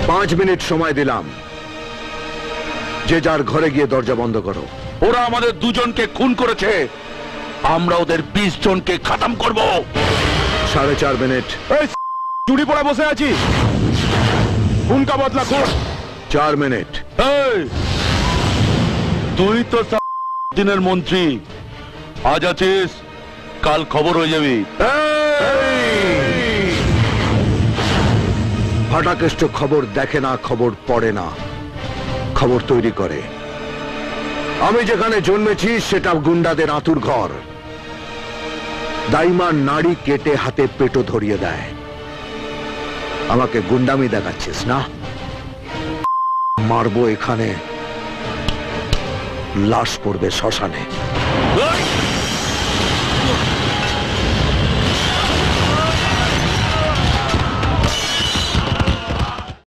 5 minute সময় দিলাম, যে যার ঘরে গিয়ে দরজা বন্ধ করো। ওরা আমাদের দুজনকে খুন করেছে, আমরা ওদের 20 জনকে খতম করব। 4.5 মিনিট। চুরি পড়ে বসে আছি, খুন কা বদলা খুন। 4 মিনিট। এই, তুই তো দিনের মন্ত্রী, আজ আছিস, কাল খবর হয়ে যাবি। ফাটাকেষ্ট খবর দেখে না, খবর পড়ে না, খবর তৈরি করে। আমি যেখানে জন্মেছি সেটা গুন্ডাদের আতুর ঘর। দাইমা নাড়ি কেটে হাতে পেটো ধরিয়ে দেয়। আমাকে গুন্ডামি দেখাচ্ছিস না? মারবো এখানে, লাশ পড়বে শ্মশানে।